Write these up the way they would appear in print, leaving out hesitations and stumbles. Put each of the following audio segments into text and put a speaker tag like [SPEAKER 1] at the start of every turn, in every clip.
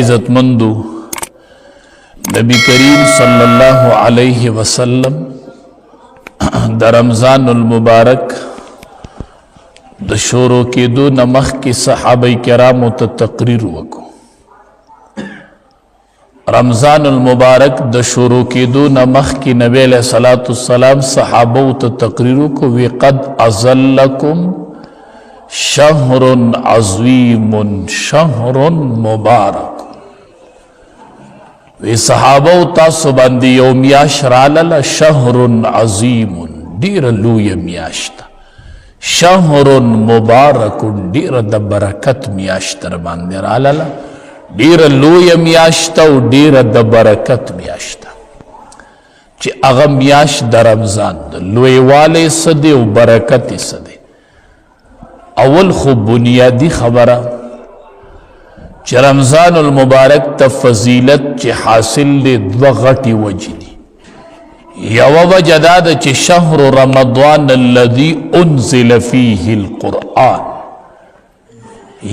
[SPEAKER 1] عزت مندو نبی کریم صلی اللہ علیہ وسلم دا رمضان المبارک د شروع کېدو نه مخکې صحابه کرامو ته تقریر وکړو. رمضان المبارک د شروع کېدو نه مخکې نبی علیه الصلاة والسلام صحابو ته تقریر وکړو وی قد اظلکم شهر عظیم شهر مبارک. وی صحابو تاسو باندې یو میاشت راغله شهر عظیم ډېره لویه میاشت شهر مبارک ډیره د برکت میاشت در باندې راغله ډیره لویه میاشت او ډیره د برکت میاشت چې هغه میاشت د رمضان د لویوالی څه دی او برکت یې څه دی. اول خو بنیادی خبره چې رمضان المبارک ته فضیلت چې حاصل دی دوه غټې وجې دي. یوه وجه دا ده چې شهر رمضان الذي انزل فيه القرآن.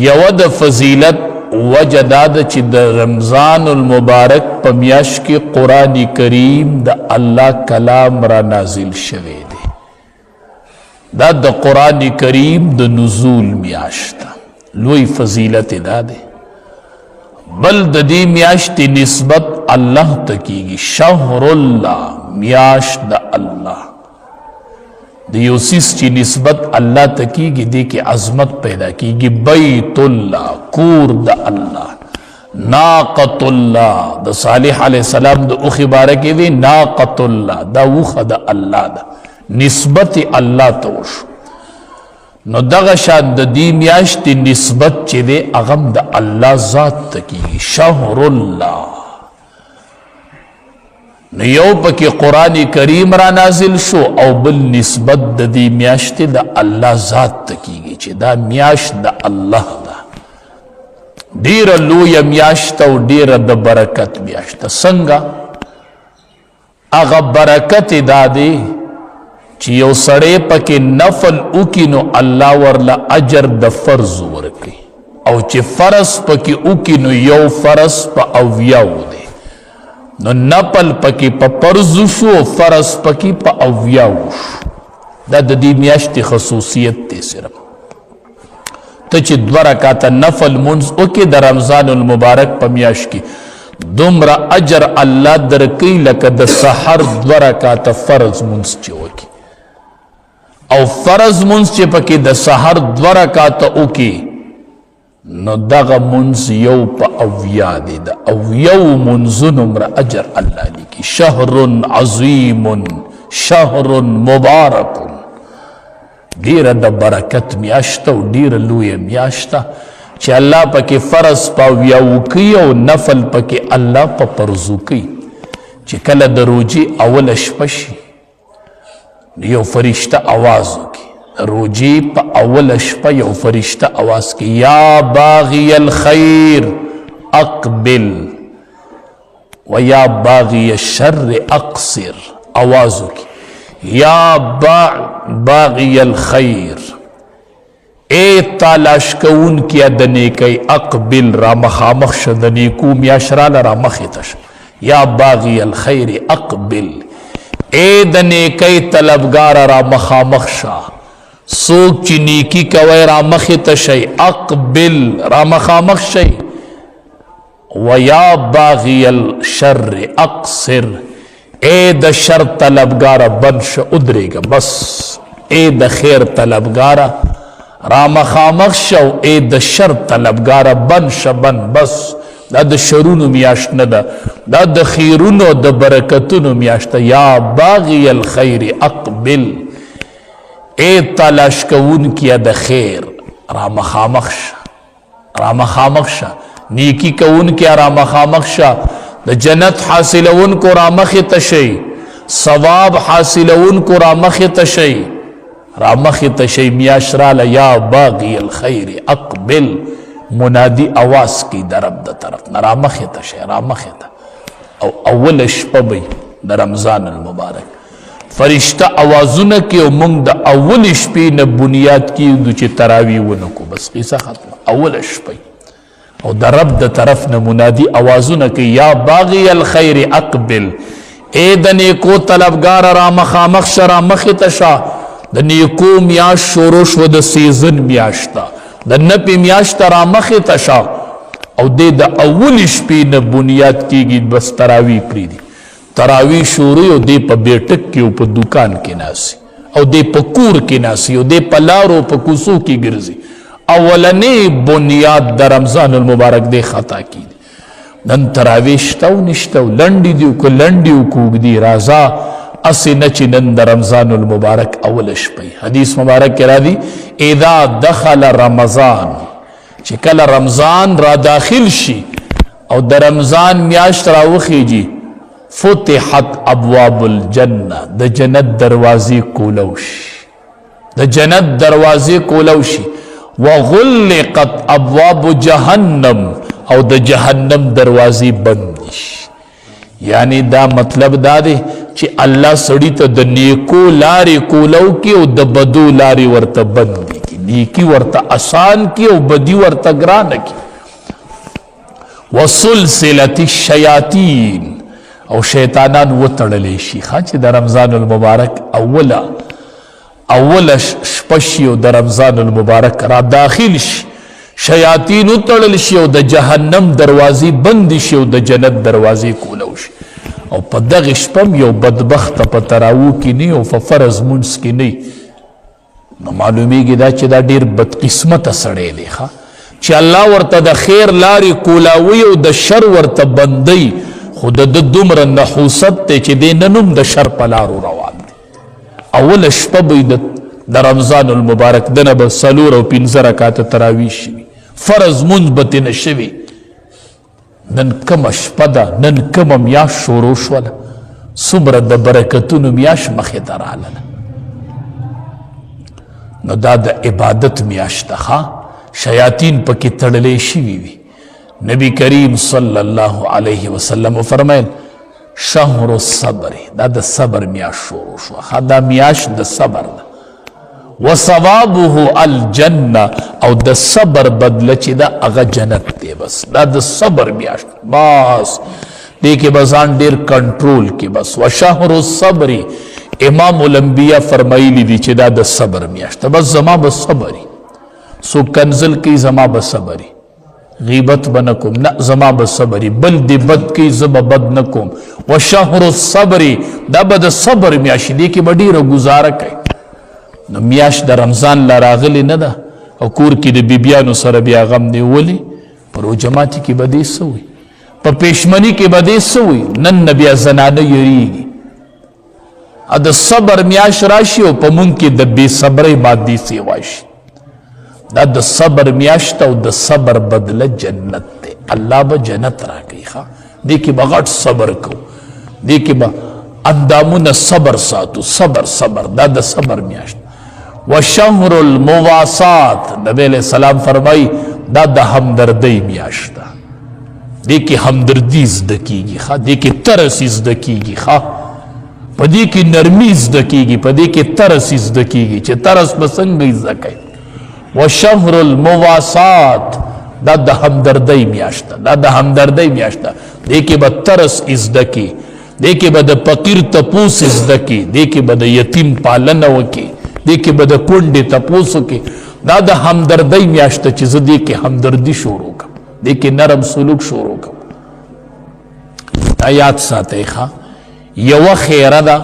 [SPEAKER 1] یوه د فضیلت وجه دا ده چې د رمضان المبارک په میاشت کې قرآن کریم د الله کلام را نازل شوی دی. دا د قرآن کریم د نزول میاشت لوی فضیلت دا ده. بل د دې میاشتې نسبت الله ته کیږي. شهر الله میاشت د الله د یو څیز چې نسبت الله ته کیږي دې کې عظمت پیدا کیږي. بیت الله کور د الله. ناقۃ الله د صالح علیه السلام د اوښې باره کې دی ناقۃ الله دا اوښه د الله ده نسبت الله ته وشو. نو دغه شان د دې میاشتې نسبت چې دی هغه هم د الله ذات ته کیږي. شهر الله نو یو پکې قرآن کریم را نازل شو او بل نسبت د دې میاشتې د الله ذات ته کیږي چې دا میاشت د الله ده. ډیره لویه میاشت او ډیره د برکت میاشت. څنګه هغه برکت دا دی چې یو سړی پکې نفل وکړي نو الله ورله اجر د فرض ورکوي او چې فرض پکې وکړي نو یو فرض په اویاو دی نو نفل پکې په فرض شو فرض پکې په اویاو شو. دا د دې میاشتې خصوصیت دی. صرف ته چې 2 رکعاته نفل منځ وکړې د رمضان المبارک په میاشت کې دومره اجر الله درکوي لکه د سحر 2 رکعاته فرض منځ چې وکړي او فرض منځ چې پکې د سحر 2 رکعاته وکړي نو دغه منځ یو په اویا دی. د اویو منځونو مره اجر الله لیکي. شهر عظیم شهر مبارک ډیره د برکت میاشت او ډیره لویه میاشت چې الله پکې فرض په اویا وکړي او نفل پکې الله په فرض وکړي. چې کله د روجې اوله شپه شي یو فرشته آواز وکړي. روجی پا اول شپه یو فرشته آواز کی یا باغی الخیر اقبل و یا باغی الشر اقصر. آوازو کی یا باغی الخیر اے تالاش کون کیا دنیکی اقبل را مخامخ شدنیکو میاشرال را مخیتش. یا باغی الخیر اقبل اے دنیکی طلبگار را مخامخ شا سوک چی نیکی کوئی را مخیت شئی اقبل را مخامخ شئی. و یا باغی الشر اقصر اے د شر طلبگارا بنش ادرے گا بس. اے د خیر طلبگارا را مخامخ شو اے د شر طلبگارا بنش بن بس. دا د شرونو میاشت نه ده دا د خیرونو د برکتونو میاشت. یا باغی الخیر اقبل اے تلاش کون کیا د خیر را مخامخ شا را مخامخ شا. نیکی کون کیا را مخامخ شا. د جنت حاصلون کو را مخی تشی ثواب حاصلون کو را مخی تشی را مخی تشی میاشرال یا باغی الخیر اقبل. منادی آواز کی در رب د طرف نه را مخی تشی را مخی تا او اول شپه بی د رمضان المبارک فرشتہ آوازونه کې او موږ د اول شپې نه بنیاد کیږو چې تراویح ونکو بس قصه ختمه. اول شپه او د رب د طرف نه منادي اوازونه کوي یا باغی الخیر اقبل اے د نیکو طلبګار را مخامخ شه را مخې ته شه د نیکو میاشت شروع شوه د سیزن میاشت ده د نپې میاشت را مخې ته شه او دې د اولې شپې نه بنیاد کېږي بس تراویح پرېږدي تراویح شروع او دې په بیټک کې او په دوکان کې ناسي او دې په کور کې ناسي او دې په لارو په کوڅو کې ګرځي اولنې بنیاد د رمضان المبارک دې خطا کېږي نن تراویح شته او نشته او لنډې دي که لنډې او که اوږدې راځه اسې نه چې نن د رمضان المبارک اوله شپه حدیث مبارک کې راځي اذا دخل رمضان چې کله رمضان را داخل شي او د رمضان میاشت راوخیږي فتحت ابواب الجنه د جنت دروازې کولو شي د جنت دروازې کولو شي وغلقت ابواب جهنم او د جهنم دروازې بند شي یعنی دا مطلب دا دی چې الله سړی ته د نیکو لارې کولو کې او د بدو لارې ورته بند کی نیکی ورته آسان کی او بدی ورته ګرانه کی وسلسلة الشیاطین او شیطانان وتړلی شي چې د رمضان المبارک اوله شپه شي او د رمضان المبارک را داخل شي شیاطین وتړل شي او د جهنم دروازې بند شي او د جنت دروازې کولو شي او په دغه شپه یو بدبخته په تراویح کې نه او په فرض مونځ کې نه نو معلومیږي دا چې دا ډېر بدقسمته سړی دی چې الله ورته د خیر لارې کولاوي او د شر ورته بندوي خو د دومره نحوست دی چې دی نن هم د شر په لارو روان دی اوله شپه به د رمضان المبارک دنه به 4 او 5 رکعاته تراویح شوي فرض مونځ به ترې نه شوي نن کومه شپه ده نن کومه میاشت شروع شوله څومره د برکتونو میاشت مخې ته راغله نو دا د عبادت میاشت ده شیاطین پکې تړلی شوي وي نبی کریم صلی الله علیه وسلم فرمایل شهر الصبر دا د صبر میاشت شروع شوه دا میاشت د صبر ده وثوابه الجنه او د صبر بدله چې دا هغه جنت دی بس دا د صبر میاشت بس دې کې به ځان ډېر کنټرول کې بس وشهر الصبر امام الانبیاء فرمایلی دي چې دا د صبر میاشت بس زما به صبري سو کنزل کې زما به صبري غیبت بنکم نه زما به صبري بل دې بد کې زما بد نکوم وشهر الصبر دا به د صبر میاشت دې کې به ډېره ګزاره کوي نو میاشت د رمضان لا راغلی نه ده او کور کې د بیبیانو سره بیا غم دی ولې په روجماتي کې به دې څه وي په پېشمني کې به دې څه وي نن نه بیا زنانه یریږي د صبر میاشت راشي او په مونږ کې د بې صبرۍ مادي سیوا شي دا د صبر میاشت او د صبر بدله جنت دی الله به جنت راکوي دې کې به غټ صبر کوو دې کې به اندامونه صبر ساتو صبر دا د صبر میاشت وشهر المواسات نبی علیہ السلام فرمائی دا د همدردۍ میاشت ده دې کې همدردي زده کیږي دې کې ترس زده کیږي په دې کې نرمي زده کیږي په دې کې ترس زده کیږي چې ترس به څنګه زده کوي وشهر المواسات دا د همدردۍ میاشت ده دا د همدردۍ میاشت ده دې کې به ترس زده کی دې کې به د فقیر تپوس زده کی دې کې به د یتیم پالنه وکړي دې کې به د کونډې تپوس وکړي دا د همدردۍ میاشت ده چې زه دې کې همدردي شروع کړم دې کې نرم سلوک شروع کړم دا یاد ساتئ یوه خیره ده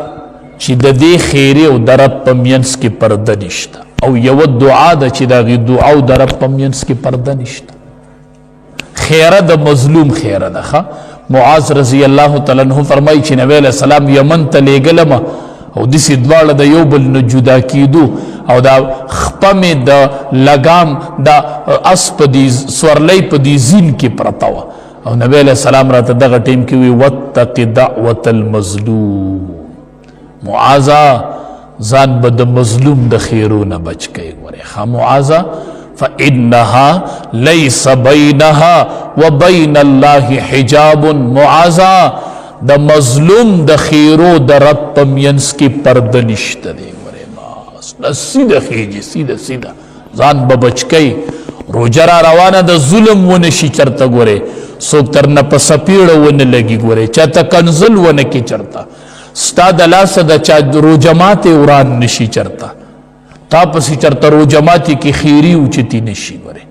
[SPEAKER 1] چې د دې خیرې او د رب په منځ کې پرده نشته او یوه دعا ده چې د هغې دعا او د رب په منځ کې پرده نشته خیره د مظلوم خیره ده معاذ رضی الله تعالی عنہ فرمایي چې نبی علیہ السلام یمن ته لیږلم او داسې دواړه د یو بل نه جدا کېدو او دا خپه مې د لګام دا اس په دې سورلۍ په دې زین کې پرته وه او نبی علیہ السلام راته دغه ټیم کې وی واتق دعوة المظلوم معاذه ځان به د مظلوم د خیرونه بچ کوي ګورې معاذه فإنها ليس بينها وبين الله حجاب معاذه د مظلوم د خیرو د رب په منځ کې پرده نشته دی ګورې بس سیده خیجي سیده ځان به بچ کوي روجه را روانه د ظلم ونه شي چرته ګورې څوک تر نه په سپیړه ونه لګي ګورې چاته کنزل ونه کې چرته ستا د لاسه د چا روجه ماتې وران نشي چرته تا پسې چرته روجه ماتې کې خیري اوچتي نشي ګورې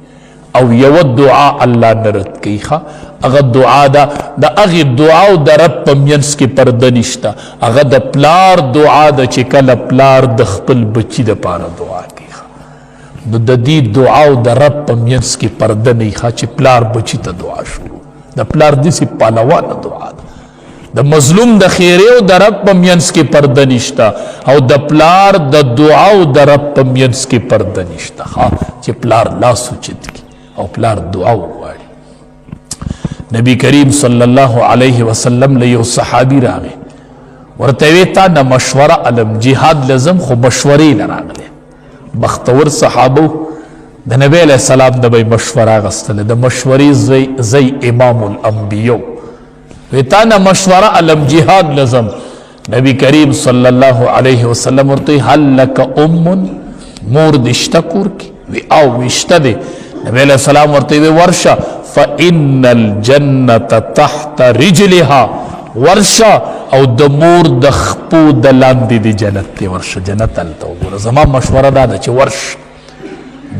[SPEAKER 1] او یو دعا الله نه رد کوي ښه هغه دعا ده د هغې دعا او د رب په منځ کې پرده نشته هغه د پلار دعا ده چې کله پلار د خپل بچي دپاره دعا کوي نو د دې دعا او د رب په منځ کې پرده نه ښه چې پلار بچي ته دعا شروع د پلار داسې پالوانه دعا ده د مظلوم د خیرې او د رب په منځ کې پرده نشته او د پلار د دعا او د رب په منځ کې پرده نشته چې پلار لاس اوچت کړي او پلار دعا وغواړي نبی کریم صلی الله علیه وسلم له یو صحابي راغی ورته وی تا نه مشوره علم جهاد لازم خو مشورې نه راغلی بختور صحابو د نبی علیه السلام نه به مشوره اخیستله د مشورې زی امام الانبیاء وی تا نه مشوره علم جهاد لازم نبی کریم صلی الله علیه وسلم ورته هل لک مور دې شته کور کې وی او وشته دی نبی علیہ السلام ورته وی ورشه فإن الجنة تحت رجلها ورشه او د مور د خپو د لاندې د جنت ته ورشه جنت هلته وګوره زما مشوره دا ده چې ورشه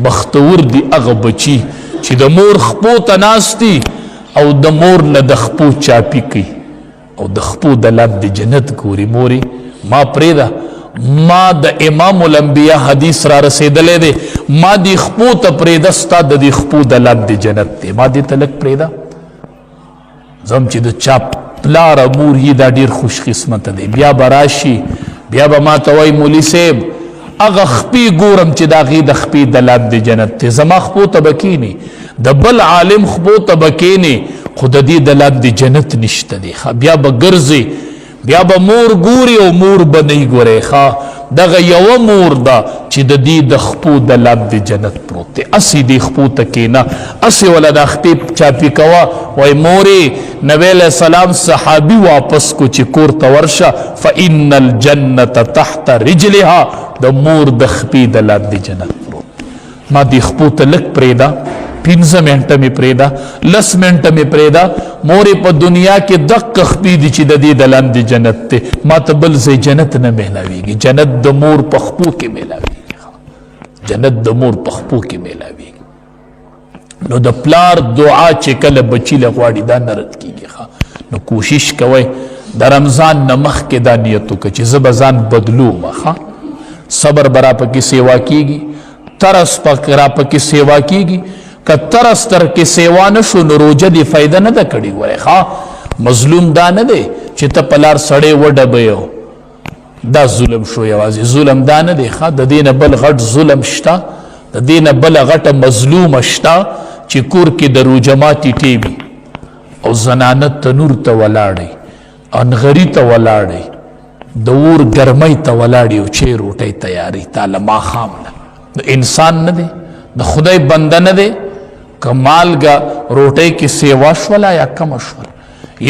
[SPEAKER 1] بختور دی هغه بچي چې د مور خپو ته ناست دي او د مور نه د خپو چاپی کوي او د خپو د لاندې جنت ګوري مورې ما پرېږده ما د امام الانبیاء حدیث را رسیدلی دی ما دی خپو ته پرېږده ستا د دې خپو د لاندې جنت دی ما دې ته لږ پرېږده زم چې د چا پلار مور یې دا ډېر خوش قسمته دی بیا به راشي بیا به ما ته وایي مولي صاحب هغه خپې ګورم چې د هغې د خپې د لاندې جنت دی زما خپو ته به کښېني د بل عالم خپو ته به کښېني خو د دې د لاندې جنت نشته دی بیا به ګرځي بیا به مور ګوري او مور به نه ګوري دغه یوه مور ده چې د دې د خپو د لاندې جنت پروت دی اسې دې خپو ته کښېنه اسې وله دا خپې چاپي کوه وایي مورې نبی علیه السلام صحابي واپس کو چې کور ته ورشه فإن الجنة تحت رجلها د مور د خپې د لاندې جنت پروت ما دې خپو ته لږ پرېږده 15 منټه مې پرېږده 10 منټه مې پرېږده مورې په دنیا کې دقه خپې دي چې د دې د لاندې جنت دی ما ته بل ځای جنت نه میلاویږي جنت د مور په خپو کې میلاویږي جنت د مور په خپو کې میلاویږي نو د پلار دعا چې کله بچي له غواړي دا نه رد کېږي نو کوشش کوئ د رمضان نه مخکې دا نیت وکړه چې زه به ځان بدلوم صبر به را پکې سیوا کېږي ترس را پکې سیوا کېږي که ترس تر کې سیوا نه شو نو روجه دې فایده نه ده کړې ګورې مظلوم دا نه دی چې ته په لار سړی وډبیو دا ظلم شو یوازې ظلم دا نه دی د دې نه بل غټ ظلم شته د دې نه بله غټه مظلومه شته چې کور کې د روجه ماتې ټیوي او زنانه تنور ته ولاړی انغري ته ولاړی د اور ګرمۍ ته ولاړی او چې روټۍ تیاری تاله ماښام نه انسان نه دی د خدای بنده نه دی که مالګه روټۍ کې سیوا شوله یا کمه شوله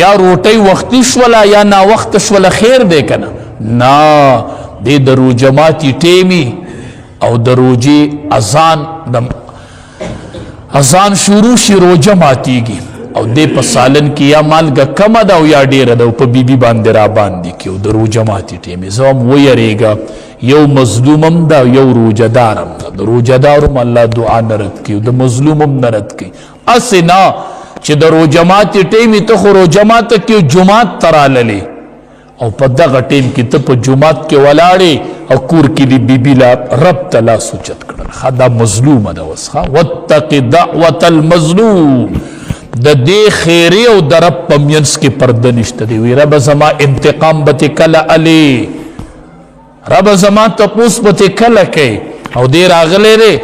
[SPEAKER 1] یا روټۍ وختي شوله یا ناوخته شوله خیر دی که نه نه دی د روجه ماتې ټیمي او د روجې اذان شروع شي روجه ماتیږي او دی په سالن کې یا مالګه کمه ده او یا ډیره ده او په بیبي باندې را باندې کې او د روجه ماتې ټیمې زه هم ویریږه یو مظلومم ده یو روجه دارم ده د روجه دارم الله دعا نه رد کوي د مظلومم نه رد کوي هسې نه چې د روجه ماتې ټیمې ته خو روجه ماته کې جومات ته راللې او په دغه ټیم کې ته په جومات کې ولاړې او کور کې دې بیبي لا رب ته لاس اوچت کړل دا مظلومه ده اوس واتق دعوة المظلوم د دې خیرې او د رب په منځ کې پرده نشته دی وی رب زما انتقام به تې کله علي رب زما تپوس به تې کله کوي او دې راغلی دی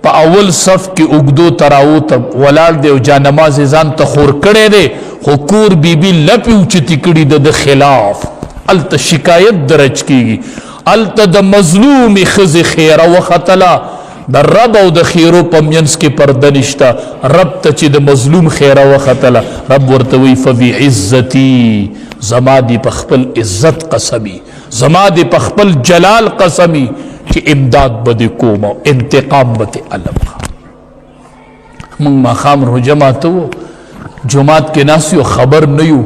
[SPEAKER 1] په اول صف کې اوږدو تراوته ولاړ دی او جانماز یې ځان ته خور کړی دی خو کور بیبي لپې اوچتې کړي د خلاف هلته شکایت درج کېږي هلته د مظلومې ښځې خیره وختله د رب او د خیرو په منځ کې پرده نشته رب ته چې د مظلوم خیره وختله رب ورته وایي فبعزتي زما دې په خپل عزت قسمي زما دې په خپل جلال قسمي چې امداد به دې کوم او انتقام به دې علم موږ ماښام روژه ماته وو جماعت کې ناست یو خبر نه یو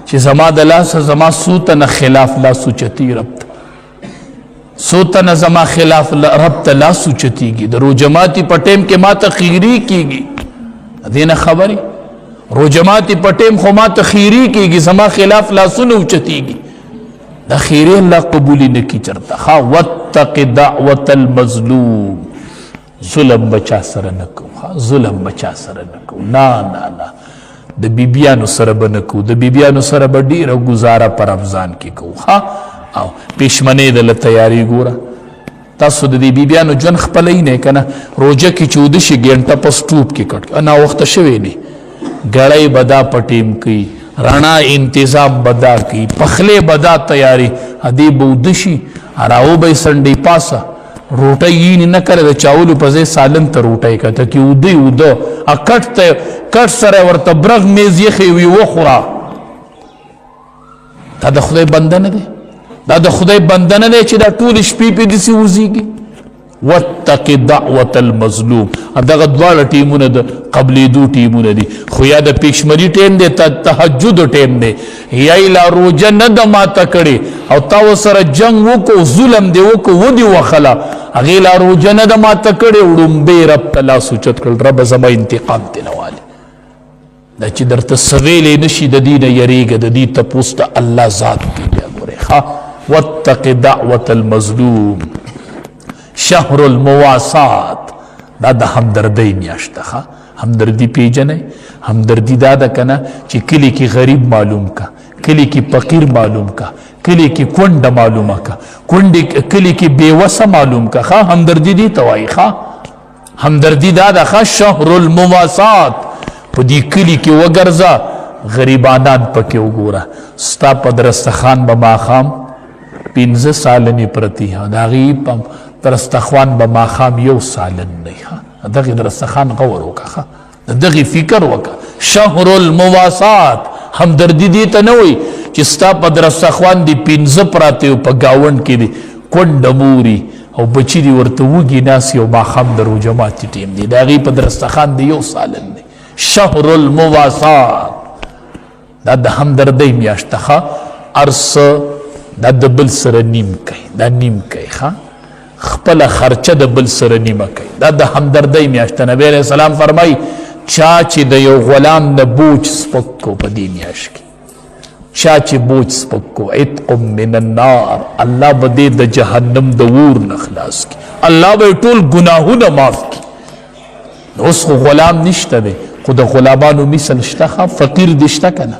[SPEAKER 1] چې زما د لاسه زما څو تنه خلاف لاس اوچتي رب ته څو تنه زما خلاف رب ته لاس اوچتېږي د روژه ماتي په ټیم کې ما ته خیري کېږي د دې نه خبرې روژه ماتي په ټیم خو ما ته خیري کېږي زما خلاف لاسونه اوچتېږي دا خیرې الله قبولي نه کړي چېرته ښه واتق دعوة المظلوم ظلم بچا سره نه کوو ظلم بچا سره نه کوو نه د بیبیانو سره به نه کوو د بیبیانو سره به ډېره ګزاره په رمضان کې کوو او پېشمنۍ د له تیاري ګوره تاسو د دې بیبیانو ژوند خپلی نه که نه روژه کې چې اوده شي ګینټه په سټوپ کې کټ ناوخته شوی نه ګړی به دا په ټیم کوي رڼا انتظام به دا کوي پخلی به دا تیاری ادې به اوده شي راو به یې سنډۍ پاسه روټۍ یې نه کړی د چاولو په ځای سالن ته روټۍ کته کې اوده کټ سره ورته برغ میز یخې وي وخوره دا د خدای بنده نه دی دا د خدای بنده نه دی چې دا ټولې شپې پې داسې وزېږي واتق دعوة المظلوم دغه دواړه ټیمونه د قبلېدو ټیمونه دي خو یا د پیشمري ټیم دی تهجد ټیم دی یا یې لا روژه نه ده ماته کړې او تا ورسره جنګ وکړو ظلم دې وکړو ودې وخله هغې لا روژه نه ده ماته کړې وړومبی رب ته لاس اوچت کړل ربه زما انتقام دې نه والې دا چې درته څه ویلی نه شي د دې نه یریږه د دې تپوس ته الله ذات کوي بیا ګورې واتق دعوة المظلوم شهر المواسات دا د همدردۍ میاشت ده همدردي پیژنئ همدردي دا ده که نه چې کلي کې غریب معلوم کا کلي کې فقیر معلوم کا کلي کې کونډه معلومه کا کلي کې بېوسه معلوم کا همدردي دې ته وایي همدردي دا ده شهر المواسات په دې کلي کې وګرځه غریبانان پکې وګوره ستا په درستخان به ماښام 15 سالنې پرتي د هغې درستخوان به ماښام 1 سالن دی دغې درستخان غور وکړه د دغې فکر وکړه شهر المواسات همدردي دې ته نه وایي چې ستا په درستخوان دي 15 پراته یو په ګاونډ کې دي کونډه موري او بچي دي ورته وږي ناست یو ماښام د روژه ماتي ټیم دی د هغې په درستخان دی 1 سالن دی شهر المواسات دا د همدردۍ میاشت ده ارسه دا د بل سره نیم کوي دا نیم کوي خپله خرچه د بل سره نیمه کوي دا د همدردۍ میاشت ده نبی علیه السلام فرمایي چا چې د یو غلام نه بوج سپک کو په دې میاشت کې چا چې بوج سپک کو عتق من النار الله به دې د جهنم د اور نه خلاص کړي الله به ټول ګناهونه معاف کړي اوس خو غلام نشته دی خو د غلامانو مثل شته فقیر دې شته که نه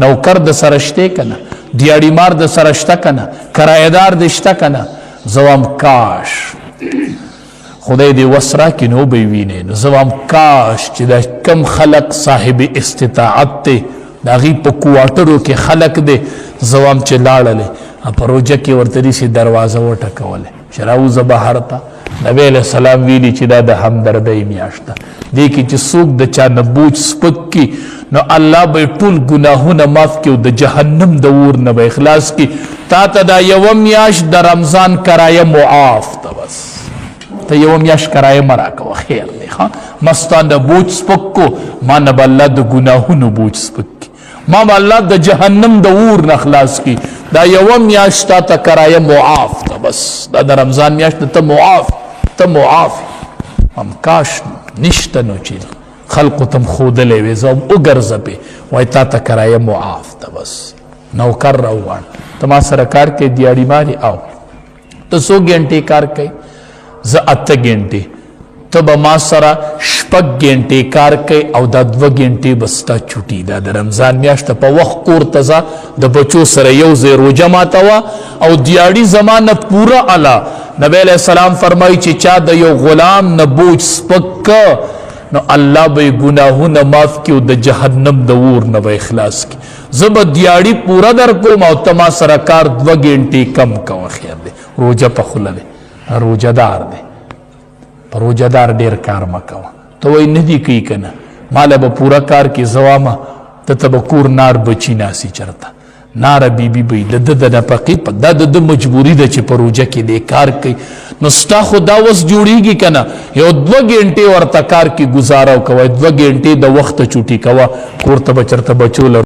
[SPEAKER 1] نوکر د سره شته که نه دیاړیمار د سره شته که نه کرایهدار دې شته که نه زه وایم کاش خدای دې وس راکړي نو به یې وینې نو زه وایم کاش چې دا کم خلق صاحب استطاعت دی د هغې په کوارټرو کې خلق دی زه وایم چې لاړلې په روژه کې ورته داسې دروازه وټکولی چې راوځه بهر ته نبی علیه السلام ویلي چې دا د همدردۍ میاشت ده دې کې چې څوک د چا نه بوج سپک کي نو الله به ټول ګناهونه معاف کړي او د جهنم د اور نه به خلاص کړي تا ته دا یوه میاشت د رمضان کرایه معاف ده بس ته یوه میاشت کرایه مه راکوه خیر دی مستا نه بوج سپک کو ما نه به الله د ګناهونو بوج سپک کړي ما به الله د جهنم د اور نه خلاص کړي دا یوه میاشت تا ته کرایه معاف ده بس دا د رمضان میاشت ته معاف هم کاش نشته نو چې خلقو تم ښودلی وې زه هم وګرځه پې وایي تا ته کرایه معاف ده بس نوکر راوغواړه ته ما سره کار کوې دیاړیمارې او ته څو ګنټې کار کوې زه 8 ګنټې ته به ما سره 6 ګنټې کار کوې او دا 2 ګنټې به ستا چوټي دا د رمضان میاشت په وخت کور ته ځه د بچو سره یو ځای روژه ماتوه او دیاړي زما نه پوره اله نبی علیه السلام فرمایي چې چا د یو غلام نه بوج سپک نو الله به ګناهونه معاف کړي او د جهنم د اور نه به خلاص کړي زه به دیاړي پوره در کوم او ته ما سره کار 2 ګنټې کم کوه خیر دی روژه په خوله دی روژه دار دی په روژه دار ډېر کار مه کوه ته وایي نه دي کوي که نه ماله به پوره کار کې زه وامه ته ته به کور نار بچي ناسي چېرته ناره بیبي به د ده د نفقې په دا د ده مجبوري ده چې په روژه کې دی کار کوي. نو ستا خو دا اوس جوړیږي که نه، یو 2 ګنټې ورته کار کې ګزاره کوه، 2 ګنټې د وخته چوټي کوه، کور ته به چېرته بچو